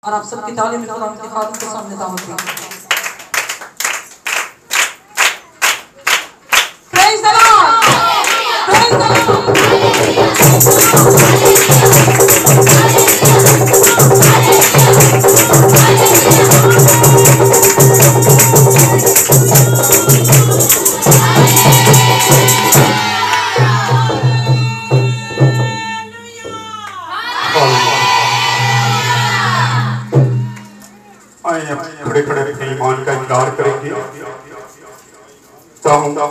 और आप सबकी तालीम इकराम के खादिम के सामने दावत दी। Praise the Lord, praise the Lord. खड़े खड़े अपने ईमान का इकरार करेंगे। चाहूंगा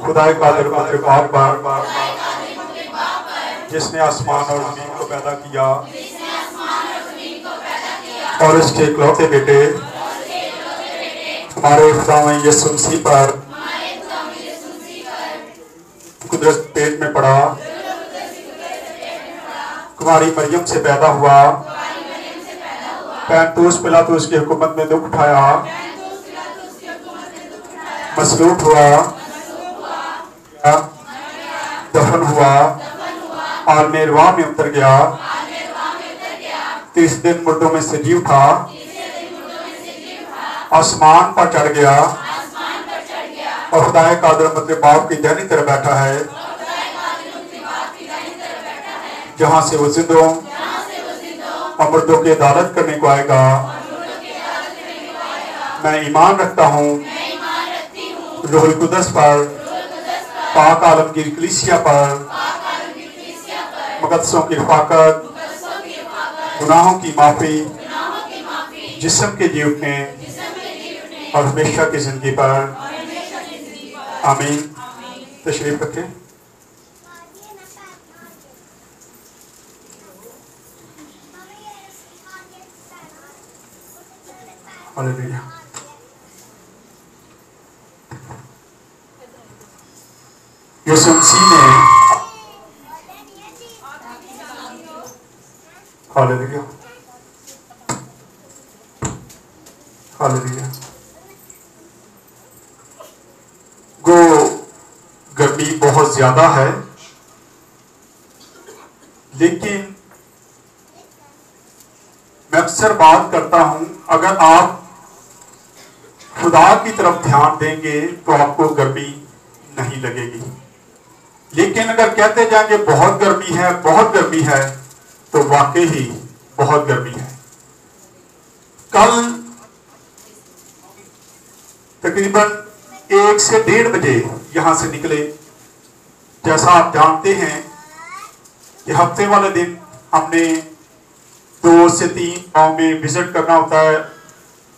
खुदाए कादिर पुत्र बाप पर जिसने आसमान और जमीन को पैदा किया और इसके इकलौते बेटे हमारे खुदावंद यीशु मसीह पर कुदरत पेट में पड़ा, कुमारी मरियम से पैदा हुआ, पैंतूस पिलातूस की हुकूमत में दुख उठाया, मसलूब हुआ, दफन हुआ, आलमे अरवाह में उतर गया, 30 दिन मुर्दों में से जी उठा, आसमान पर चढ़ गया और खुदाए कादिर पुत्र बाप की दाहिनी तरफ बैठा है, जहां से वो जिंदों और मुर्दों की अदालत करने को आएगा। मैं ईमान रखता हूँ रूहुल कुदस पर, पाक आलमगीर कलीसिया पर, मुकद्दसों की रफ़ाकत, गुनाहों की माफ़ी, जिस्म के जी उठने और हमेशा की जिंदगी पर। आमीन। तशरीफ रखें। हालेलुया। यीशु मसीह ने हालेलुया हालेलुया गो गर्मी बहुत ज्यादा है, लेकिन मैं अक्सर बात करता हूं, अगर आप खुदा की तरफ ध्यान देंगे तो आपको गर्मी नहीं लगेगी, लेकिन अगर कहते जाएंगे बहुत गर्मी है, बहुत गर्मी है, तो वाकई ही बहुत गर्मी है। कल तकरीबन 1 से 1:30 बजे यहां से निकले। जैसा आप जानते हैं कि हफ्ते वाले दिन हमने 2 से 3 गांव में विजिट करना होता है।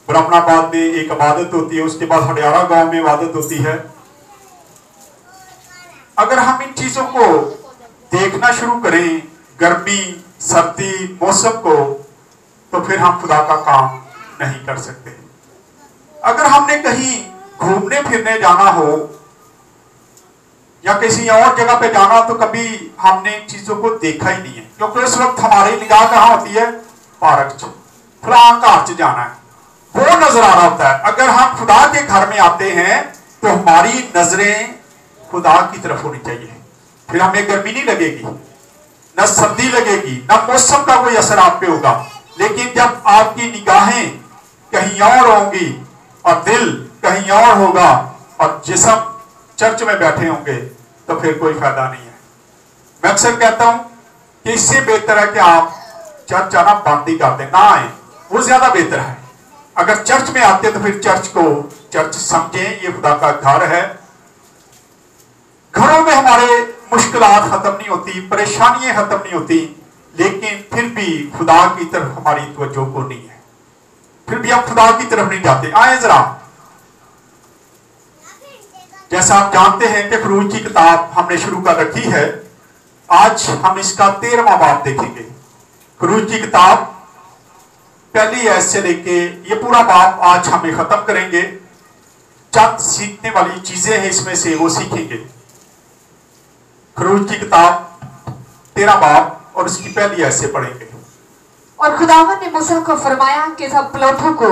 ब्राह्मणाबाद में एक इबादत होती है, उसके बाद हडियारा गांव में इबादत होती है। अगर हम इन चीजों को देखना शुरू करें, गर्मी सर्दी मौसम को, तो फिर हम खुदा का काम नहीं कर सकते। अगर हमने कहीं घूमने फिरने जाना हो या किसी और जगह पे जाना, तो कभी हमने इन चीजों को देखा ही नहीं है, क्योंकि उस वक्त हमारी निगाह कहाँ होती है? पार्क च, फलां घर च जाना है, वो नजर आ रहा होता है। अगर हम खुदा के घर में आते हैं तो हमारी नजरें खुदा की तरफ होनी चाहिए, फिर हमें गर्मी नहीं लगेगी, न सर्दी लगेगी, न मौसम का कोई असर आप पे होगा। लेकिन जब आपकी निगाहें कहीं और होंगी और दिल कहीं और होगा और जिस्म चर्च में बैठे होंगे, तो फिर कोई फायदा नहीं है। मैं अक्सर कहता हूं कि इससे बेहतर है कि आप चर्च आना बंद ही कर दें, ना आए, वो ज्यादा बेहतर है। अगर चर्च में आते तो फिर चर्च को चर्च समझें, ये खुदा का घर है। घरों में हमारे मुश्किलात खत्म नहीं होती, परेशानियां खत्म नहीं होती, लेकिन फिर भी खुदा की तरफ हमारी तवज्जो को नहीं है, फिर भी हम खुदा की तरफ नहीं जाते। आए जरा, जैसा आप जानते हैं कि खरूज की किताब हमने शुरू कर रखी है, आज हम इसका 13वां बाब देखेंगे। खरूज की किताब पहली आयत से लेके ये पूरा बाब आज हमें खत्म करेंगे। चंद सीखने वाली चीजें हैं इसमें से, वो सीखेंगे। खरूज की किताब 13 बाब और उसकी पहली आयत से पढ़ेंगे। और खुदावन ने मूसा को फरमाया कि सब पलोठों को,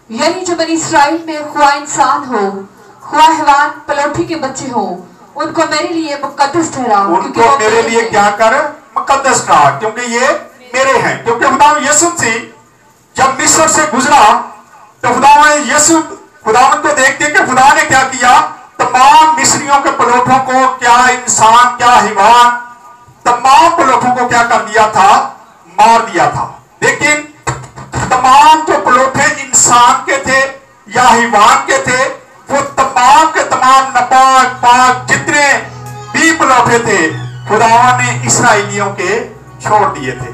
यानी जो बनी इसराइल में खुआ इंसान हो, खुआ हैवान, पलोठी के बच्चे हो, उनको मेरे लिए मुकद्दस ठहराओ। उनको मेरे लिए क्या कर? मुकद्दस ठहरा, क्योंकि ये मेरे हैं, क्योंकि खुदावन यीशु मसीह जब मिस्र से गुजरा तो खुदावन को देखते कि खुदा ने क्या किया, तमाम मिस्रियों के पलोठों को, क्या इंसान क्या हिवान, तमाम पलोठों को क्या कर दिया था, मार दिया था। लेकिन तमाम जो पलोठे इंसान के थे या हिवान के थे, वो तमाम के तमाम नापाक पाक जितने भी पलोठे थे खुदा ने इसराइलियों के छोड़ दिए थे।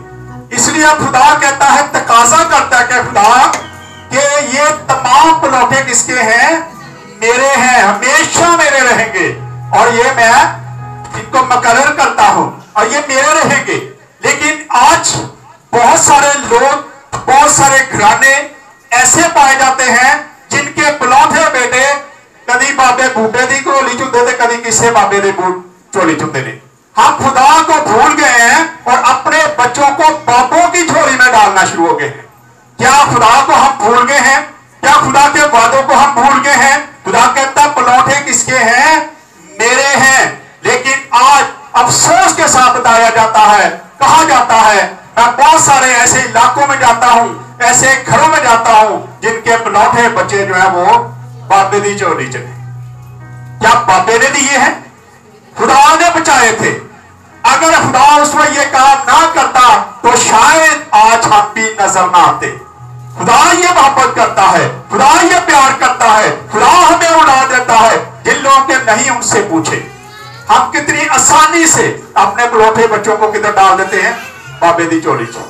इसलिए खुदा कहता है, तकाजा करता है कि खुदा कि ये तमाम पलोठे किसके हैं, मेरे हैं, हमेशा मेरे रहेंगे, और ये मैं इनको मुकर्रर करता हूं और ये मेरे रहेंगे। लेकिन आज बहुत सारे लोग, बहुत सारे घराने ऐसे पाए जाते हैं जिनके पलौठे बेटे कभी बाबे बूटे दी झोली चुंदे थे, कभी किसी बाबे दे झोली चुंदे ने। हम खुदा को भूल गए हैं और अपने बच्चों को बाबों की झोली में डालना शुरू हो गए हैं। क्या खुदा को हम भूल गए हैं? क्या खुदा के वादों को हम भूल गए हैं? खुदा कहता पलौठे किसके हैं, मेरे हैं। लेकिन आज अफसोस के साथ बताया जाता है, कहा जाता है, मैं बहुत सारे ऐसे इलाकों में जाता हूं, ऐसे घरों में जाता हूं जिनके पलौठे बच्चे जो है वो बाबे दी चोरी चले। क्या बाबे ने दिए हैं? खुदा ने बचाए थे। अगर खुदा उसमें यह काम ना करता तो शायद आज हम भी नजर ना आते। खुदा ये मोहब्बत करता है, खुदा ये प्यार करता है, खुदा हमें उड़ा देता है। जिन लोगों के नहीं उनसे पूछे, हम कितनी आसानी से अपने पलौठे बच्चों को किधर डाल देते हैं, बाबे दी चोली च।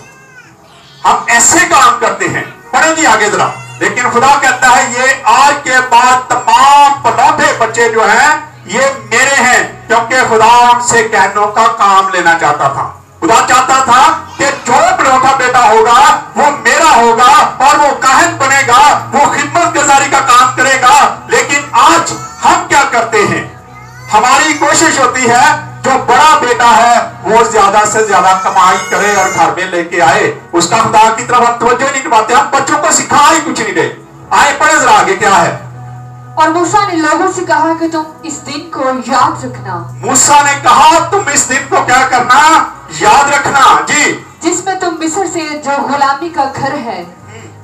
हम ऐसे काम करते हैं। पढ़े जी आगे जरा। लेकिन खुदा कहता है ये आज के बाद तमाम पलौठे बच्चे जो हैं ये मेरे हैं, क्योंकि खुदा उनसे कहनों का काम लेना चाहता था। खुदा चाहता था कि जो पलौठा बेटा होगा वो मेरा होगा और वो काहिन बनेगा, वो खिदमत गुजारी का काम करेगा। लेकिन आज हम क्या करते हैं, हमारी कोशिश होती है जो बड़ा बेटा है वो ज्यादा से ज्यादा कमाई करे और घर में लेके आए, उसका खुदा की तरफ हम तवज्जो नहीं करवाते। हम बच्चों को सिखा ही कुछ नहीं दे। आए पढ़े जरा आगे क्या है। और मूसा ने लोगों से कहा कि तुम इस दिन को याद रखना। मूसा ने कहा तुम इस दिन को क्या करना, याद रखना जी, जिसमें तुम मिस्र से जो गुलामी का घर है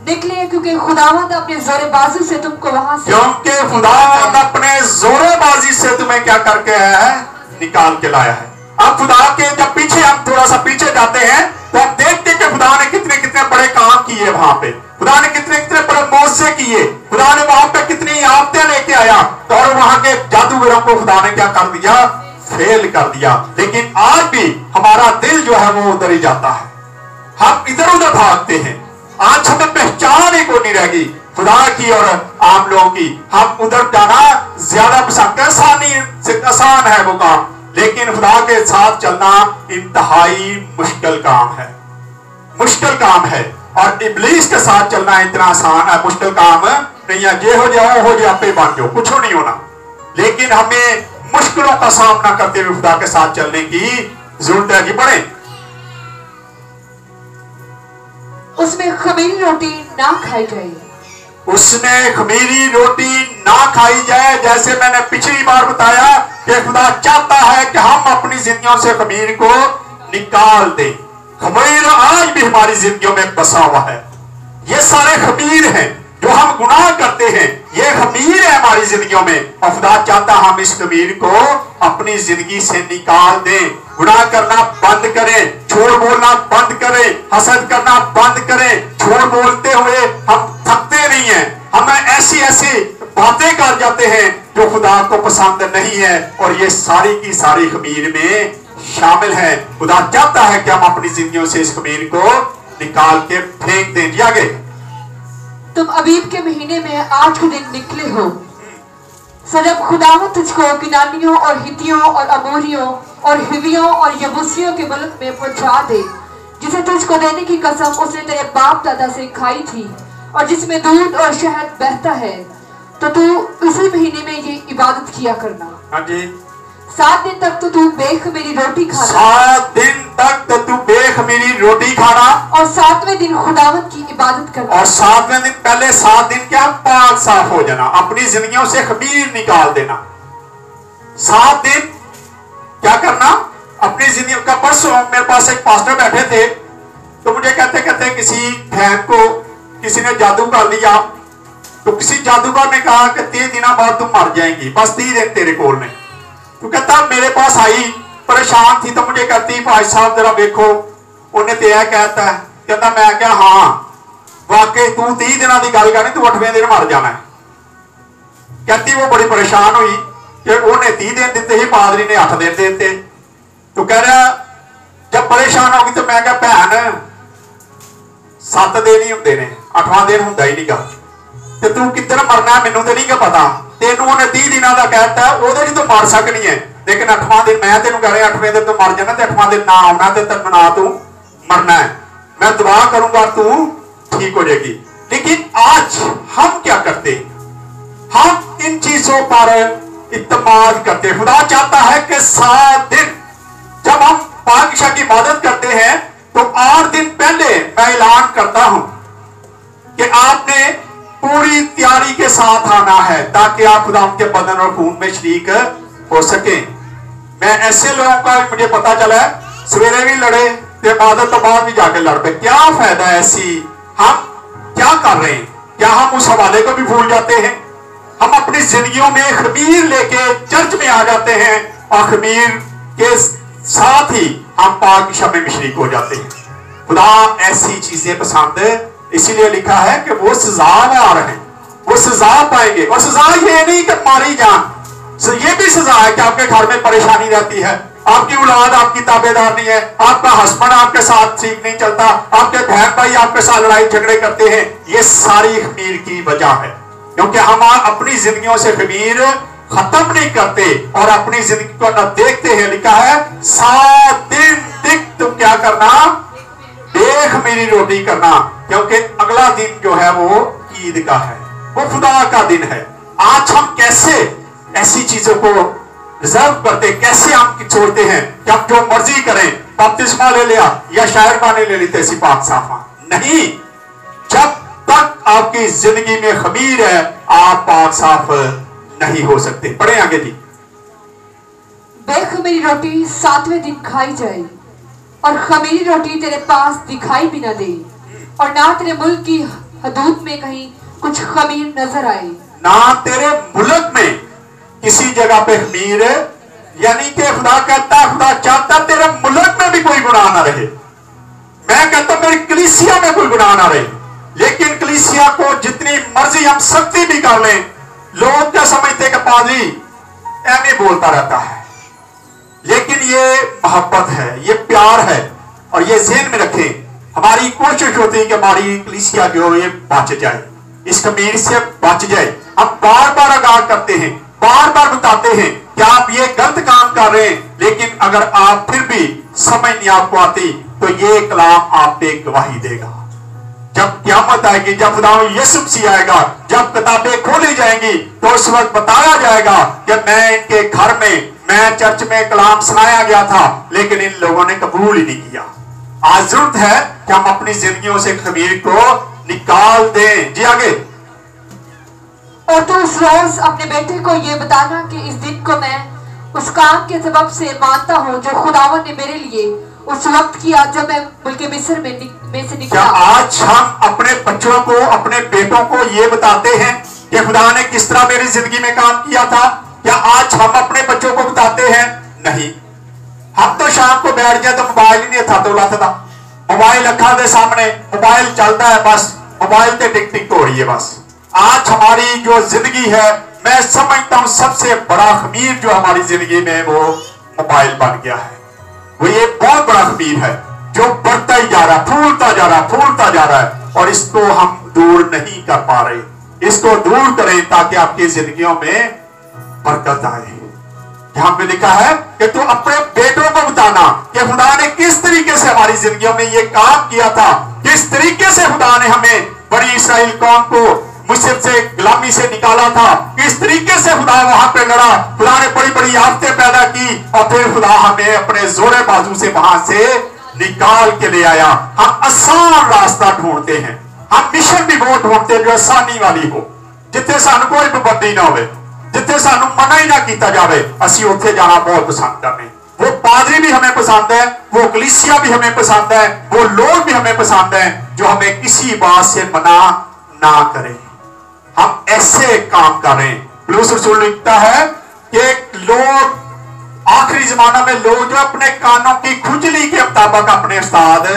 निकले, क्योंकि खुदावंद अपने जोरेबाजी से तुमको वहां से, क्योंकि खुदावंद अपने जोरेबाजी से तुम्हें क्या करके है, निकाल के लाया है। अब खुदा के जब पीछे हम थोड़ा सा पीछे जाते हैं तो हम देखते कि खुदा ने कितने कितने बड़े काम किए वहां पे, खुदा ने कितने कितने बड़े मौजे किए, खुदा ने वहां पे कितनी आफतें लेके आया और वहां के जादूगरों को खुदा ने क्या कर दिया, फेल कर दिया। लेकिन आज भी हमारा दिल जो है वो उधर ही जाता है, हम इधर उधर भागते हैं। आज हमें पहचान ही कोई नहीं रहेगी खुदा की और आम लोगों की। हम उधर जाना ज्यादा पसंद, आसान है वो काम, लेकिन खुदा के साथ चलना इंतहाई मुश्किल काम है, मुश्किल काम है। और इब्लीस के साथ चलना इतना आसान है, मुश्किल काम नहीं है। जे हो जाओ हो जाए, आपे बन जाओ, कुछ नहीं होना। लेकिन हमें मुश्किलों का सामना करते हुए खुदा के साथ चलने की जरूरत है। कि पढ़े। उसमें खमीरी रोटी ना खाई जाए, उसमें खमीरी रोटी ना खाई जाए। जैसे मैंने पिछली बार बताया कि खुदा चाहता है कि हम अपनी जिंदगियों से खमीर को निकाल दें। खमीर आज भी हमारी जिंदगियों में बसा हुआ है। ये सारे खमीर हैं जो हम गुनाह करते हैं, ये खमीर है हमारी जिंदगियों में। और खुदा चाहता हम इस खमीर को अपनी जिंदगी से निकाल दें। गुनाह करना बंद करें, झूठ बोलना बंद करें, हसद करना बंद करें। झूठ बोलते हुए हम थकते नहीं हैं, हम ऐसी ऐसी बातें कर जाते हैं जो खुदा को पसंद नहीं है, और ये सारी की सारी खमीर में शामिल है। खुदा चाहता है कि हम अपनी जिंदगियों से इस खमीर को निकाल के फेंक दें। जी आगे। तुम अबीब के महीने में 8 दिन निकले हो, जब खुदावंद तुझको किनानियों और हितियों और अमोरियों और हिवियों और यबूसियों के मुल्क में पहुंचा दे, जिसे तुझको देने की कसम उसने तेरे बाप दादा से खाई थी, और जिसमें दूध और शहद बहता है, तो तू उसी महीने में ये इबादत किया करना। हाँ जी। 7 दिन तक तो तू बेखमीरी रोटी खाना, 7 दिन तक तो तू बेखमीरी रोटी खाना, और 7वें दिन खुदावंद की इबादत करना। और 7वें दिन, पहले 7 दिन क्या, पाक साफ हो जाना, अपनी जिंदगियों से खमीर निकाल देना। 7 दिन क्या करना, अपनी जिंदगी का। परसों मेरे पास एक पास्टर बैठे थे, तो मुझे कहते कहते किसी बहन को किसी ने जादू कर लिया, तो किसी जादूगर ने कहा कि 3 दिन बाद तुम मर जाएंगी, बस 3 दिन तेरे कोल ने। तो कहता मेरे पास आई, परेशान थी, तो मुझे कहती भाई साहब जरा देखो, उन्हें तो यह कहता है, कहता मैं क्या हाँ वाकई तू 30 दिनों की गल करनी, तू 8वें दिन मर जाना है। कहती वो बड़ी परेशान हुई कि उन्हें 30 दिन दिते ही, पादरी ने 8 दिन देते। तो कह रहा जब परेशान होगी तो मैं क्या भैन 7 दिन ही होंगे ने, 8वां दिन होंगे ही नहीं गा, तो तू किधर मरना मैनू तो नहीं पता, तेन उन्हें 30 दिनों का कहता वो तो मर सकनी है, लेकिन 8वां दिन मैं तेन कह रहा 8वें दिन तो मर जाना, तो 8वां दिन ना आना तो तेन ना तू मरना है, मैं दुआ करूंगा तू ठीक हो जाएगी। लेकिन आज हम क्या करते, हम इन चीजों पर इत्तेमाद करते। खुदा चाहता है कि 7 दिन जब हम पातशाह की इबादत करते हैं तो 8 दिन पहले मैं ऐलान करता हूं कि आपने पूरी तैयारी के साथ आना है ताकि आप खुदा के बदन और खून में शरीक हो सके। मैं ऐसे लोगों का मुझे पता चला है सवेरे भी लड़े तो इबादत तो बाद भी जाके लड़ पे, क्या फायदा ऐसी, हम क्या कर रहे हैं? क्या हम उस हवाले को भी भूल जाते हैं? हम अपनी जिंदगियों में खमीर लेके चर्च में आ जाते हैं और खमीर के साथ ही हम पाक शब में शरीक हो जाते हैं। खुदा ऐसी चीजें पसंद, इसीलिए लिखा है कि वो सजा में आ रहे हैं, वो सजा पाएंगे। और सजा ये नहीं कि मारी जान, ये भी सजा है कि आपके घर में परेशानी रहती है, आपकी औलाद आपकी ताबेदार नहीं है, आपका हस्बैंड आपके साथ ठीक नहीं चलता, आपके बहन भाई आपके साथ लड़ाई झगड़े करते हैं, ये सारी खमीर की वजह है, क्योंकि हम अपनी जिंदगियों से खमीर खत्म नहीं करते और अपनी जिंदगी को न देखते हैं। लिखा है 7 दिन तक तुम क्या करना, देख मेरी रोटी करना, क्योंकि अगला दिन जो है वो ईद का है, वो खुदा का दिन है। आज हम कैसे ऐसी चीजों को रिजर्व करते, कैसे हम सोचते हैं कि हम जो मर्जी करें, बपतिस्मा ले लिया या शायर पानी ले लेते ऐसी पाक साफा नहीं। जब तक आपकी जिंदगी में खमीर है आप पाक साफ नहीं हो सकते। पढ़े आगे जी। बेखमीरी रोटी 7वें दिन खाई जाए और खमीरी रोटी तेरे पास दिखाई भी ना दे, और ना तेरे मुल्क की हदूद में कहीं कुछ खमीर नजर आए। ना तेरे मुल्क में किसी जगह पे खमीर, यानी कि खुदा कहता, खुदा चाहता तेरे मुल्क में भी कोई गुनाह ना रहे। मैं कहता हूं मेरी कलीसिया में कोई गुनाह ना रहे, लेकिन कलीसिया को जितनी मर्जी हम सख्ती भी कर लें, लोग क्या समझते कि पादरी ऐसे बोलता रहता है, लेकिन ये मोहब्बत है, ये प्यार है। और ये ज़हन में रखें, हमारी कोशिश होती है कि हमारी कलीसिया जो ये बच जाए, इस खमीर से बच जाए। हम बार बार आगाह करते हैं, बार बार बताते हैं कि आप ये गलत काम कर रहे हैं, लेकिन अगर आप फिर भी समझ नहीं आपको आती तो ये कलाम आप पे गवाही देगा। जब क़यामत आएगी, जब खुदा यीशु मसीह आएगा, जब किताबें खोली जाएंगी, तो उस वक्त बताया जाएगा कि मैं इनके घर में, मैं चर्च में कलाम सुनाया गया था, लेकिन इन लोगों ने कबूल ही नहीं किया। आज जरूरत है कि हम अपनी जिंदगियों से खमीर को निकाल दें। जी आगे। और तो उस रोज अपने बेटे को ये बताना कि इस दिन को मैं उस काम के सबब से मानता हूँ जो खुदावन ने मेरे लिए उस वक्त किया जब मैं मुल्क मिस्र में से निकला। क्या आज हम अपने बच्चों को, अपने बेटों को ये बताते हैं कि खुदा ने किस तरह मेरी जिंदगी में काम किया था? क्या आज हम अपने बच्चों को बताते हैं? नहीं। हम तो शाम को बैठ जाए तो मोबाइल ही नहीं था, तो लाता मोबाइल अखा दे सामने, मोबाइल चलता है, बस मोबाइल से टिक टिक हो रही है बस। आज हमारी जो जिंदगी है, मैं समझता हूं सबसे बड़ा खमीर जो हमारी जिंदगी में वो मोबाइल बन गया है। वो ये बहुत बड़ा खमीर है जो बढ़ता ही जा रहा, फूलता जा रहा, फूलता जा रहा है, और इसको हम दूर नहीं कर पा रहे। इसको दूर करें ताकि आपकी जिंदगियों में बरकत आए। यहां पे लिखा है कि तू अपने बेटों को बताना कि खुदा ने किस तरीके से हमारी जिंदगियों में ये काम किया था, किस तरीके से खुदा ने हमें बड़ी इस्राएल कौम को मिस्र से गुलामी से निकाला था, किस तरीके से खुदा वहां पे लड़ा। खुदा ने बड़ी बड़ी आफतें पैदा की और फिर खुदा हमें अपने जोरे बाजू से वहां से निकाल के ले आया। हम आसान रास्ता ढूंढते हैं, हम मिशन भी वो ढूंढते हैं जो आसानी वाली हो, जिथे सानू कोई पाबंदी ना हो, जिथे सानू मना ही ना किया जाए, असी उत्थे जाना बहुत पसंद करते। वो पादरी भी हमें पसंद है, वो कलीसिया भी हमें पसंद है, वो लोग भी हमें पसंद है जो हमें किसी बात से मना ना करें। हम ऐसे काम कर रहे हैं। पौलुस रसूल लिखता है कि लोग आखिरी जमाना में लोग जो अपने कानों की खुजली के मुताबिक अपने उस्ताद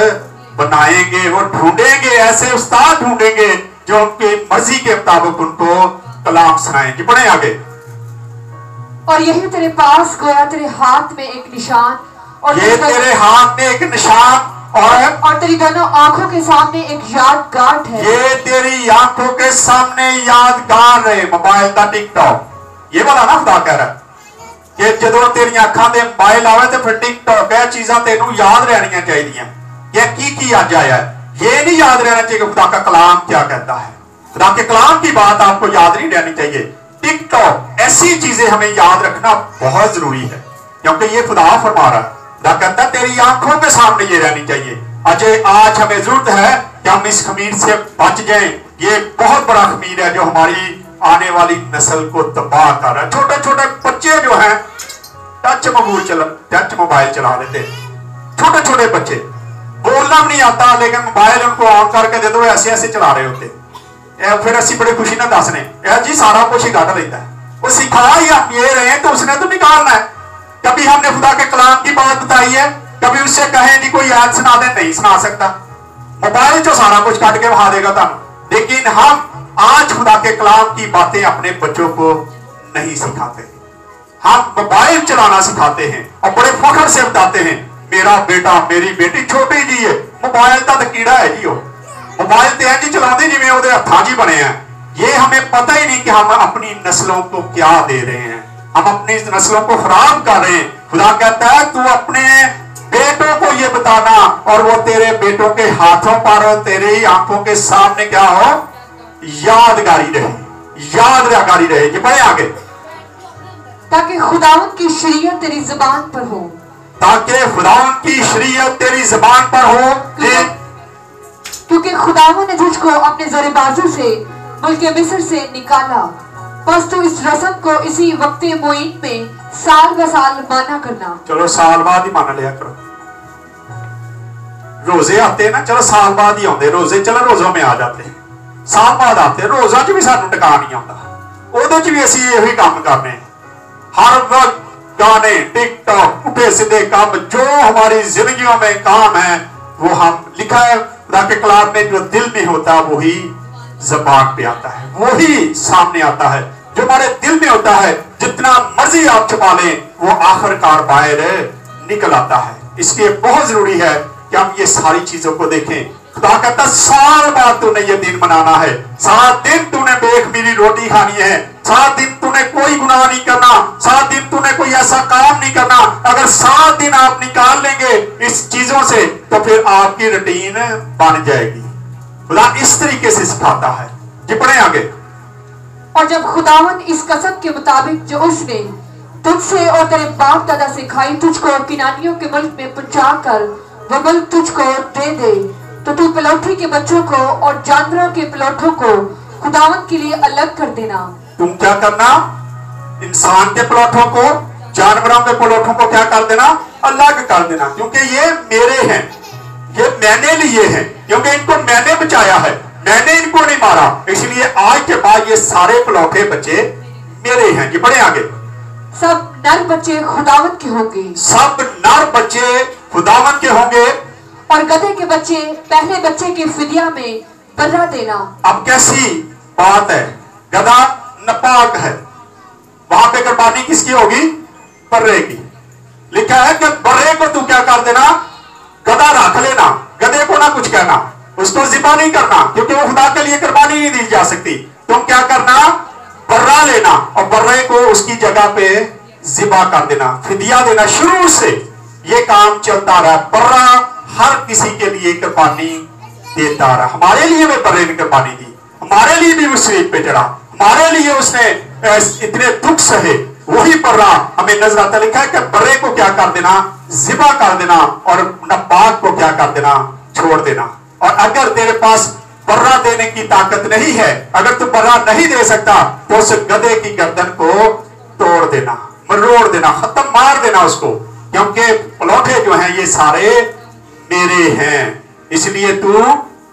बनाएंगे, वो ढूंढेंगे, ऐसे उस्ताद ढूंढेंगे जो उनकी मर्जी के मुताबिक उनको कलाम सुनाएंगे। पढ़े आगे। और यही तेरे पास गोया तेरे हाथ में एक निशान और ये तेरे हाथ में एक निशान और तेरी दोनों आंखों के सामने एक यादगार है। ये तेरी आंखों के सामने यादगार है। मोबाइल का टिकटॉक ये वाला ना खुदा कह रहा है कि जदों तेरी अखां दे मोबाइल आवे तो फिर टिकटॉक है चीजां तेनू याद रहनियां चाहिए। ये की अज आया है, ये नहीं याद रहना चाहिए खुदा का कलाम क्या कहता है। खुदा के कलाम की बात आपको याद नहीं रहनी चाहिए। टिकटॉक ऐसी चीजें हमें याद रखना बहुत जरूरी है, क्योंकि ये खुदा फरमा रहा है। खुदा कहता है तेरी आंखों के सामने ये रहनी चाहिए। अजय आज हमें जरूरत है कि हम इस खमीर से बच जाएं। ये बहुत बड़ा खमीर है जो हमारी आने वाली नस्ल को तबाह कर रहा है। छोटे छोटे बच्चे जो हैं टच मोबाइल चला लेते, छोटे छोटे बच्चे बोलना भी नहीं आता लेकिन मोबाइल उनको ऑन करके दे दो, ऐसे ऐसे चला रहे होते। फिर असी बड़ी खुशी ना दसने जी सारा कुछ ही काट लेता है। वो सिखा ही हम ये रहे हैं तो उसने तो निकालना है। कभी हमने खुदा के कलाम की बात बताई है, कभी उससे कहे जी कोई याद सुना दे, नहीं सुना सकता। मोबाइल जो सारा कुछ काट के बहा देगा तुम। लेकिन हम आज खुदा के कलाम की बातें अपने बच्चों को नहीं सिखाते। हम मोबाइल चलाना सिखाते हैं और बड़े फख्र से बताते हैं मेरा बेटा मेरी बेटी छोटी जी है, मोबाइल का तो कीड़ा है जी। वो मोबाइल तो है जी चलाते जिवें ਉਹਦੇ हत्थां जी बने हैं। ये हमें पता ही नहीं कि हम अपनी नस्लों को क्या दे रहे हैं। हम अपनी नस्लों को खराब कर रहे हैं। खुदा कहता है तू अपने बेटों को ये बताना और वो तेरे बेटों के हाथों पर तेरे ही आंखों के सामने क्या हो, यादगारी रहे, यादगारी रहे। ये पढ़े आगे। ताकि खुदावंद की शरीयत तेरी जुबान पर हो, ताकि खुदावंद की शरीयत तेरी जुबान पर हो। क्योंकि खुदावंद ने तुझको अपने ज़ोरे बाजू से मुल्क मिस्र से निकाला, बस तू इस रस्म को इसी वक्त मुईन में साल ब साल माना करना। चलो साल बाद ही मान लिया करो। रोजे आते हैं ना, चलो साल बाद ही आते रोजे, चलो रोजों में आ जाते हैं, साल बाद आते हैं। रोजा च भी सानू टिका नहीं आता, ओदे च भी असी यही काम करने हर वक्त गाने टिकटॉक उठे सीधे काम जो हमारी जिंदगियों में काम है वो हम लिखा है खुदा के कलाम में जो दिल में होता है वही ज़बान पे आता है, वही सामने आता है। जो हमारे दिल में होता है जितना मर्जी आप छुपा लें वो आखिरकार बाहर निकल आता है। इसलिए बहुत जरूरी है कि हम ये सारी चीजों को देखें। खुदा कहता साल बाद तूने ये दिन मनाना है, 7 दिन तूने बेखमीरी रोटी खानी है, 7 दिन तूने कोई गुनाह नहीं करना, 7 दिन तूने कोई ऐसा काम नहीं करना। अगर 7 दिन आप निकाल लेंगे इस चीजों से तो फिर आपकी रूटीन बन जाएगी। खुदा इस तरीके से सिखाता है। जी पढ़े आगे। और जब खुदावन इस कसम के मुताबिक जो उसने तुझसे और तेरे बाप दादा से खाई तुझको किनानियों के मुल्क में पहुंचा कर वो मुल्क तुझको दे तो तू पलौठी के बच्चों को और जानवरों के पलौठों को खुदावन के लिए अलग कर देना। तुम क्या करना, इंसान के पलौठों को जानवरों के पलौठों को क्या कर देना, अलग कर देना, क्योंकि ये मेरे हैं, ये मैंने लिए हैं, क्योंकि इनको मैंने बचाया है, मैंने इनको नहीं मारा, इसलिए आज के बाद ये सारे पलौठे बच्चे मेरे हैं। ये बढ़े आगे। सब नर बच्चे खुदावन के होंगे, सब नर बच्चे खुदावन के होंगे और गधे के बच्चे पहले बच्चे के फिदिया में बर्रा देना। अब कैसी बात है, गधा नापाक है, वहां पे कुर्बानी किसकी होगी, बर्रे की। लिखा है कि बर्रे को तू क्या कर देना, गधा रख लेना, गधे को ना कुछ कहना, उसको जिबा नहीं करना, क्योंकि वो खुदा के लिए कुर्बानी नहीं दी जा सकती। तुम क्या करना, बर्रा लेना और बर्रे को उसकी जगह पे जिबा कर देना, फिदिया देना। शुरू से ये काम चलता रहा, बर्रा हर किसी के लिए कुर्बानी देता रहा। हमारे लिए भी बर्रे ने कुर्बानी दी, हमारे लिए भी उस सलीब पे चढ़ा, हमारे लिए उसने इतने दुख सहे, वही बर्रा हमें नजर आता। लिखा है कि बर्रे को क्या कर देना, जिबा कर देना और नापाक को क्या कर देना, छोड़ देना। और अगर तेरे पास बर्रा देने की ताकत नहीं है, अगर तू बर्रा नहीं दे सकता तो उस गधे की गर्दन को तोड़ देना, मरोड़ देना, खत्म मार देना उसको। क्योंकि पलौठे जो हैं ये सारे मेरे हैं, इसलिए तू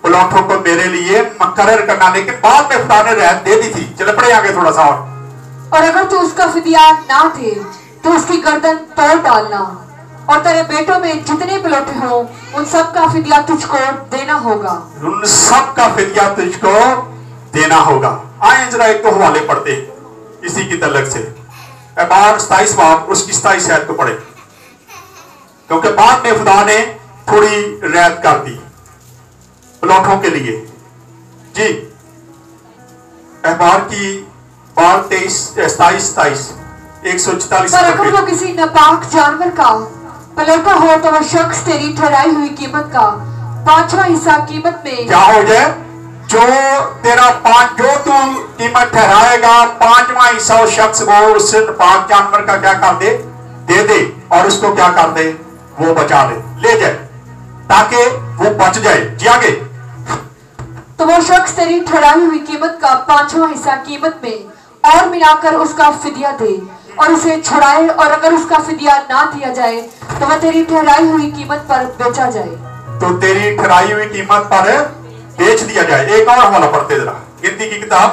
पलौठों को मेरे लिए मुकर्रर करना। लेकिन बाद में खुदा ने रहमत दे दी थी। चले पड़े आगे थोड़ा सा और अगर तू उसका फिदिया ना दे तो उसकी गर्दन तोड़ डालना, और तेरे बेटों में जितने पलौठे हों उन सब का फिदिया तुझको देना होगा। उन सब का फिदिया तुझको देना होगा। आए जरा एक तो हवाले पढ़ते इसी की तलक से। एबार 27 बाब उसकी 27 आयत को पढ़े, क्योंकि बाद में खुदा ने थोड़ी रियायत कर दी पलौठों के लिए। जी एबार की बार 27 144। पर अगर वो किसी नापाक जानवर का पलौठा हो तो वह शख्स तेरी ठहराई हुई कीमत का 5वां हिस्सा कीमत में क्या हो जाए, जो तेरा जो तू कीमत ठहराएगा 5वां हिस्सा उस शख्स को उस नापाक जानवर का क्या कर दे दे और उसको क्या कर दे, वो बचा ले जाए ताकि वो बच जाए। जी आगे। तो वो शख्स तेरी ठहराई हुई कीमत का 5वां हिस्सा कीमत में और मिलाकर उसका फिदिया दे और उसे छुड़ाए, और अगर उसका फिदिया ना दिया जाए तो वह तेरी ठहराई हुई कीमत पर बेचा जाए। तो तेरी ठहराई हुई कीमत पर बेच दिया जाए। एक और हवाला पढ़ते जरा, गिनती की किताब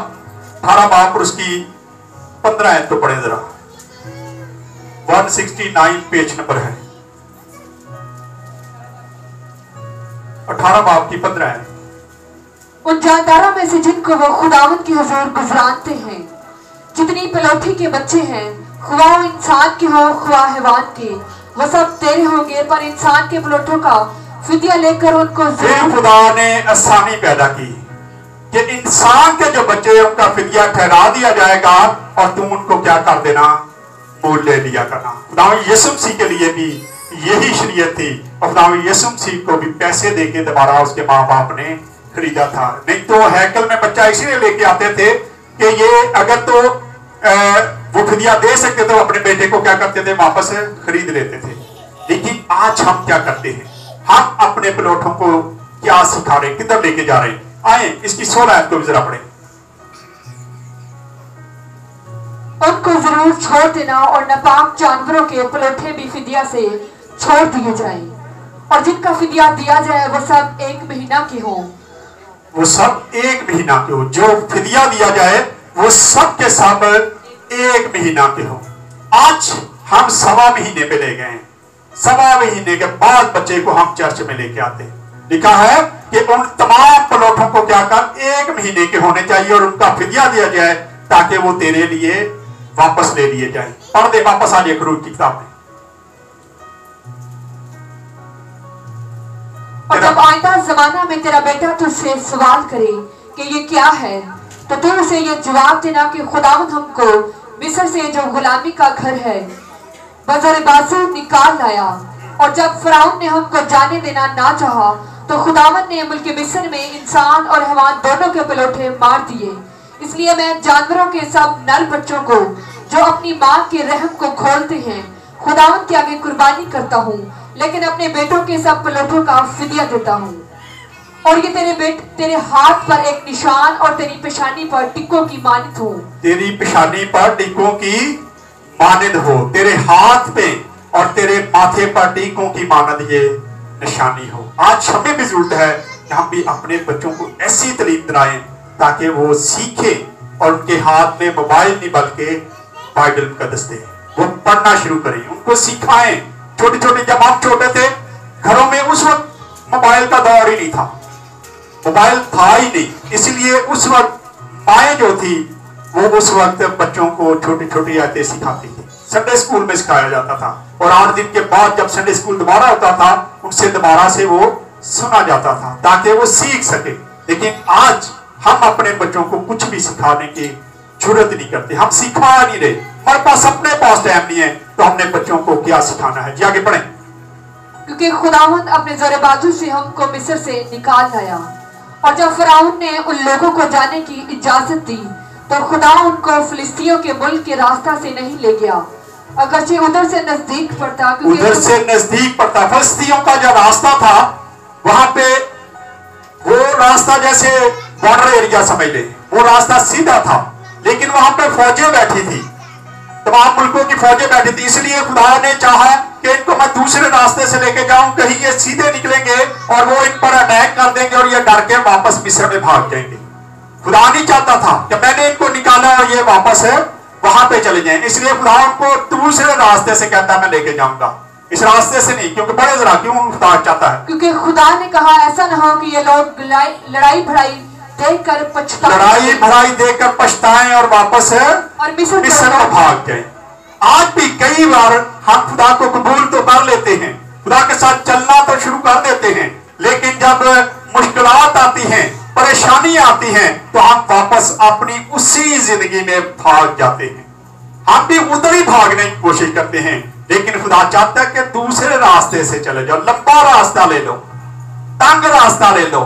18 बाब और उसकी 15 आयत को पढ़े जरा। 169 पेज नंबर है, 18 बाब की 15 आयत। उन जानदारों में से जिनको वो खुदावंद के हुजूर गुजरानते हैं, जितनी पलौठी के बच्चे हैं, ख्वाह वो इंसान के हो ख्वाह हैवान के, वो सब तेरे होंगे, पर इंसान के पलौठों का फिदिया लेकर उनको खुदा ने आसानी पैदा की कि इंसान के जो बच्चे उनका फिदिया ठहरा दिया जाएगा और तुम उनको क्या कर देना, मोल ले लिया करना। खुदा यीशु मसीह के लिए भी यही शरीयत थी, और खुदा यीशु मसीह को भी पैसे देके दोबारा उसके माँ बाप ने खरीदा था। नहीं तो हैकल में बच्चा इसलिए लेके आते थे कि ये अगर तो वो फिदिया दे सकते थे, अपने बेटे को क्या करते थे, वापस खरीद लेते थे। लेकिन आज हम क्या करते हैं, हम अपने पलौठों को क्या सिखा रहे, किधर लेके जा रहे हैं। आए इसकी 16 आयत को भी जरा पढ़े। उनको जरूर छोड़ देना और नापाक जानवरों के पलौठे भी फिदिया से छोड़ दिए जाएं, और जिनका फिदिया दिया जाए वो सब 1 महीना के हों। वो सब 1 महीना के हो, जो फिदिया दिया जाए वो सब के सब 1 महीना के हो। आज हम 1.25 महीने पे ले गए हैं, 1.25 महीने के बाद बच्चे को हम चर्च में लेके आते हैं। लिखा है कि उन तमाम पलौठों को क्या कर 1 महीने के होने चाहिए और उनका फिदिया दिया जाए ताकि वो तेरे लिए वापस ले लिए जाए। पढ़ दे वापस आ जाए खरूज की किताब में। और जब आइंदा जमाना में तेरा बेटा तुझसे सवाल करे कि ये क्या है, तो तू उसे ये जवाब देना कि खुदावंद हमको मिस्र से जो गुलामी का घर है बजर बाजू निकाल लाया, और जब फिरौन ने हमको जाने देना ना चाहा तो खुदावंद ने मुल्क मिस्र में इंसान और हैवान दोनों के पलौठे मार दिए। इसलिए मैं जानवरों के सब नर बच्चों को जो अपनी माँ के रहम को खोलते हैं खुदावंद के आगे कुर्बानी करता हूँ, लेकिन अपने बेटों के सब पलौठों का फिदिया देता हूँ। और ये तेरे हाथ पर एक निशान और तेरी पेशानी पर टिक्कों की मानद हो। तेरी पेशानी पर टिक्कों की मानद हो, तेरे हाथ पे और तेरे माथे पर टिक्कों की मानद ये निशानी हो। आज हमें भी जरूरत है कि हम भी अपने बच्चों को ऐसी तालीम दिलाएं ताकि वो सीखे और उनके हाथ में मोबाइल नहीं बल्कि बाइबल मुकद्दस दे, वो पढ़ना शुरू करें, उनको सिखाएं। छोटे छोटे जब आप छोटे थे घरों में उस वक्त मोबाइल का दौर ही नहीं था, मोबाइल था ही नहीं, इसलिए उस वक्त माएँ जो थी वो उस वक्त बच्चों को छोटी छोटी आयतें सिखाती थी। संडे स्कूल में सिखाया जाता था और 8 दिन के बाद जब संडे स्कूल दोबारा होता था उनसे दोबारा से वो सुना जाता था ताकि वो सीख सके। लेकिन आज हम अपने बच्चों को कुछ भी सिखाने की जरूरत नहीं करते, हम सिखा नहीं रहे, हमारे पास अपने पास टाइम नहीं है, तो हमने बच्चों को क्या सिखाना है। जी आगे पढ़ें। क्योंकि खुदावंद अपने ज़ोर बाजू से हमको मिस्र से निकाल लाया, और जब फिरौन ने उन लोगों को जाने की इजाजत दी तो खुदा उनको फिलिस्तियों के मुल्क के रास्ता से नहीं ले गया, अगरचे उधर से नजदीक पड़ता, उधर से नजदीक पड़ता। फिलिस्तियों का जो रास्ता था वहां पे वो रास्ता जैसे बॉर्डर एरिया समझ ले, वो रास्ता सीधा था, लेकिन वहां पे फौजें बैठी थी, तमाम मुल्कों की फौजें बैठी थी। इसलिए खुदा ने चाहा कि इनको मैं दूसरे रास्ते से लेके जाऊं, कहीं ये सीधे निकलेंगे और वो इन पर अटैक कर देंगे और ये डर के वापस मिस्र में भाग जाएंगे। खुदा नहीं चाहता था कि मैंने इनको निकाला और ये वापस वहां पे चले जाएं, इसलिए खुदा उनको दूसरे रास्ते से कहता है मैं लेके जाऊंगा, इस रास्ते से नहीं। क्योंकि बड़े जरा क्यों खुदा चाहता है, क्योंकि खुदा ने कहा ऐसा ना हो कि ये लोग लड़ाई भड़ाई देखकर पछताएं, लड़ाई भड़ाई देखकर पछताएं और वापस और मिस्र में भाग जाएं। आज भी कई बार हम खुदा को कबूल तो कर लेते हैं, खुदा के साथ चलना तो शुरू कर देते हैं, लेकिन जब मुश्किलात आती हैं, परेशानी आती हैं, तो हम वापस अपनी उसी जिंदगी में भाग जाते हैं। हम भी उधर ही भागने की कोशिश करते हैं, लेकिन खुदा चाहता है कि दूसरे रास्ते से चले जाओ, लंबा रास्ता ले लो, तंग रास्ता ले लो,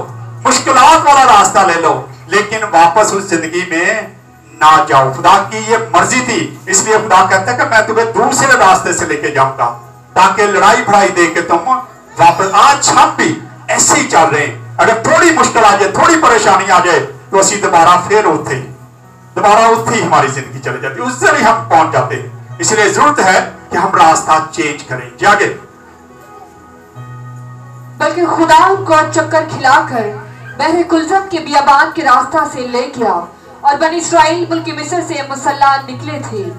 मुश्किलात वाला रास्ता ले लो, लेकिन वापस उस जिंदगी में ना जाओ। खुदा की ये मर्जी थी, इसलिए खुदा कहता है कि मैं तुम्हें दूसरे रास्ते से लेके जाऊंगा, ताकि लड़ाई भड़ाई दे के तुम वापस। आज हम भी ऐसे ही चल रहे हैं, अगर थोड़ी मुश्किल आ जाए, थोड़ी परेशानी आ जाए, तो असी दोबारा फिर दोबारा उठे ही हमारी जिंदगी चली जाती है, उससे भी हम पहुंच जाते हैं। इसलिए जरूरत है कि हम रास्ता चेंज करें, जागे। बल्कि खुदा उनको चक्कर खिलाकर बहरे कुलजम के बियाबान के रास्ता से ले गया और बनी इस्राएल मुल्क मिस्र से मुसल्ला निकले थे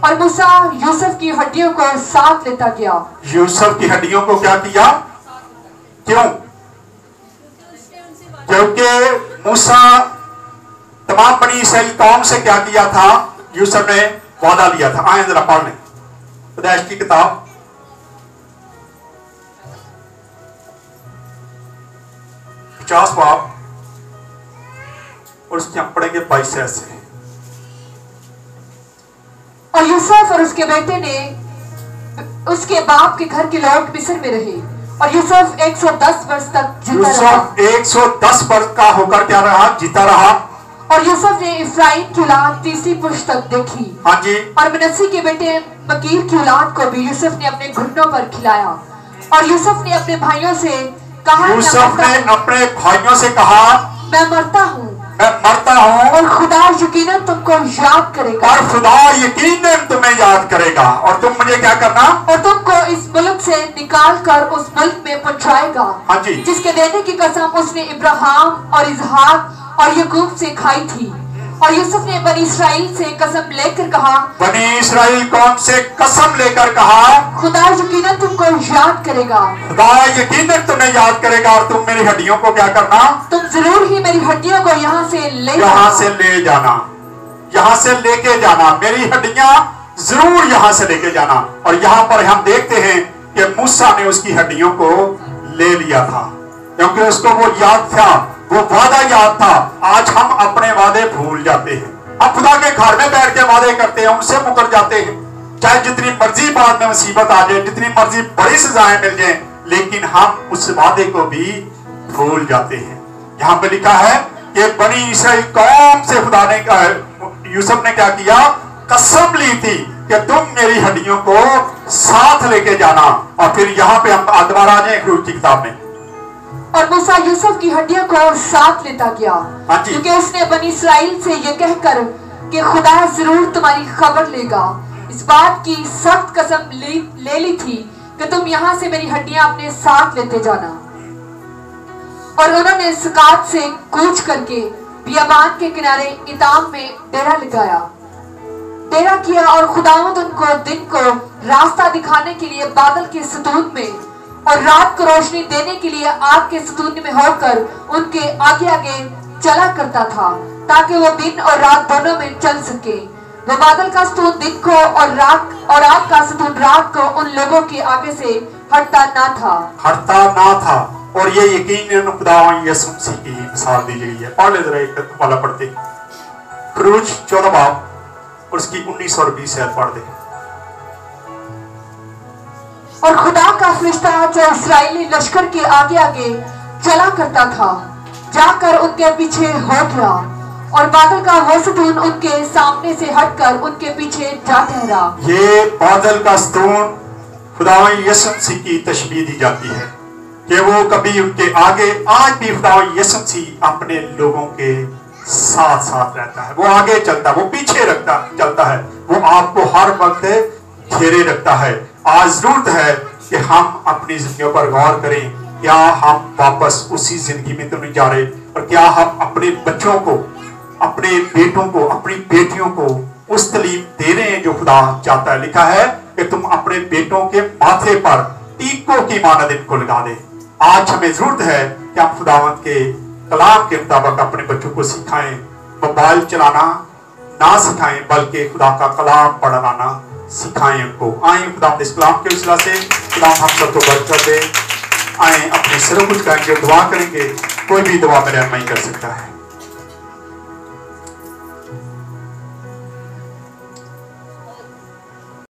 और मूसा यूसुफ की हड्डियों को साथ लेता गया। यूसुफ की हड्डियों को क्या किया? क्यों? क्योंकि मूसा तमाम बनी इस्राएल कौम से क्या किया था? यूसुफ ने वादा लिया था। आए जरा पढ़ लें पैदाइश की किताब 50 बाब और उसके हम पढ़ेंगे 22 से। और यूसुफ और उसके बेटे ने उसके बाप के घर के लोग मिस्र में रहे और यूसुफ 110 वर्ष तक जीता रहा। यूसुफ 110 वर्ष का होकर क्या रहा? जीता रहा। और यूसुफ ने इफ्राइम की औलाद तीसरी पुश्त तक देखी। हाँ जी। और मनस्सी के बेटे मकीर की औलाद को भी यूसुफ ने अपने घुटनों पर खिलाया। और यूसुफ ने अपने भाइयों से कहा, यूसुफ ने अपने भाइयों से कहा, मैं मरता हूँ और खुदा यकीनन तुमको याद करेगा। और खुदा यकीनन तुम्हें याद करेगा और तुम मुझे क्या करना? और तुमको इस मुल्क से निकाल कर उस मुल्क में पहुंचाएगा। हाँ जी। जिसके देने की कसम उसने इब्राहिम और इसहाक और याकूब से खाई थी। और यूसुफ ने बनी इस्राएल से कसम लेकर कहा, बनी इस्राएल कौम से कसम लेकर कहा, खुदा यकीनन तुमको याद करेगा। खुदा यकीनन तुम्हें याद करेगा और तुम मेरी हड्डियों को क्या करना? तुम जरूर ही मेरी हड्डियों को यहाँ से ले जाना, यहाँ से लेके जाना, मेरी हड्डियां जरूर यहाँ से लेके जाना। और यहाँ पर हम देखते हैं कि मूसा ने उसकी हड्डियों को ले लिया था, क्योंकि उसको वो याद था, वो वादा याद था। आज हम अपने वादे भूल जाते हैं, हम खुदा के घर में बैठ के वादे करते हैं, उनसे मुकर जाते हैं, चाहे जितनी मर्जी बाद में मुसीबत आ जाए, जितनी मर्जी बड़ी सजाएं मिल जाएं, लेकिन हम उस वादे को भी भूल जाते हैं। यहाँ पे लिखा है कि बनी इस्राएल कौम से खुदा ने यूसुफ ने क्या किया? कसम ली थी कि तुम मेरी हड्डियों को साथ लेके जाना। और फिर यहाँ पे हम दोबारा आ जाए खरूज की किताब में। और मूसा यूसुफ की हड्डियों को साथ लेता गया, क्योंकि उसने बनी इस्राएल से ये कहकर कि खुदा जरूर तुम्हारी खबर लेगा, इस बात की सख्त कसम ले ली थी कि तुम यहाँ से मेरी हड्डियां अपने साथ लेते जाना। और उन्होंने सकात से कूच करके बियाबान के किनारे इताम में डेरा किया और खुदावंद उनको दिन को रास्ता दिखाने के लिए बादल के सतून में और रात को रोशनी देने के लिए आग के सतून में होकर उनके आगे आगे चला करता था, ताकि वो दिन और रात दोनों में चल सके। वो बादल का सतून दिन को और आग का सतून रात को उन लोगों के आगे से हटता ना था। और ये यकीन खुदा यीशु मसीह की मिसाल दी गई है। पढ़ ले जरा एक वाला पढ़ते खरूज 14 बाब और उसकी 19 और 20 आयत पढ़ दे। और खुदा का फरिश्ता जो इस्राएली लश्कर के आगे आगे चला करता था जाकर उनके पीछे हो गया और बादल का वो सतून उनके सामने से हटकर उनके पीछे जा ठहरा। ये बादल का सतून खुदा यीशु मसीह की तशबीह दी जाती है कि वो कभी उनके आगे, आज भी खुदा यीशु मसीह अपने लोगों के साथ साथ रहता है। वो आगे चलता है, वो पीछे चलता है, वो आपको हर वक्त घेरे रखता है। आज जरूरत है कि हम अपनी जिंदगियों पर गौर करें। क्या हम वापस उसी जिंदगी में तो नहीं जा रहे, और क्या हम अपने बच्चों को, अपने बेटों को, अपनी बेटियों को उस तालीम दे रहे हैं जो खुदा चाहता है। लिखा है कि तुम अपने बेटों के माथे पर टीकों की मानद इनको लगा दे। आज हमें जरूरत है कि हम खुदावंद के कलाम के मुताबिक अपने बच्चों को सिखाएं, मोबाइल चलाना ना सिखाएं, बल्कि खुदा का कलाम पढ़ना सिखाएं उनको। आए खुदा इस कलाम के वसीला से खुदा हम सबको बरकत दे। आए अपने सिरों कुछ करेंगे, दुआ करेंगे। कोई भी दुआ मेरे नहीं कर सकता है।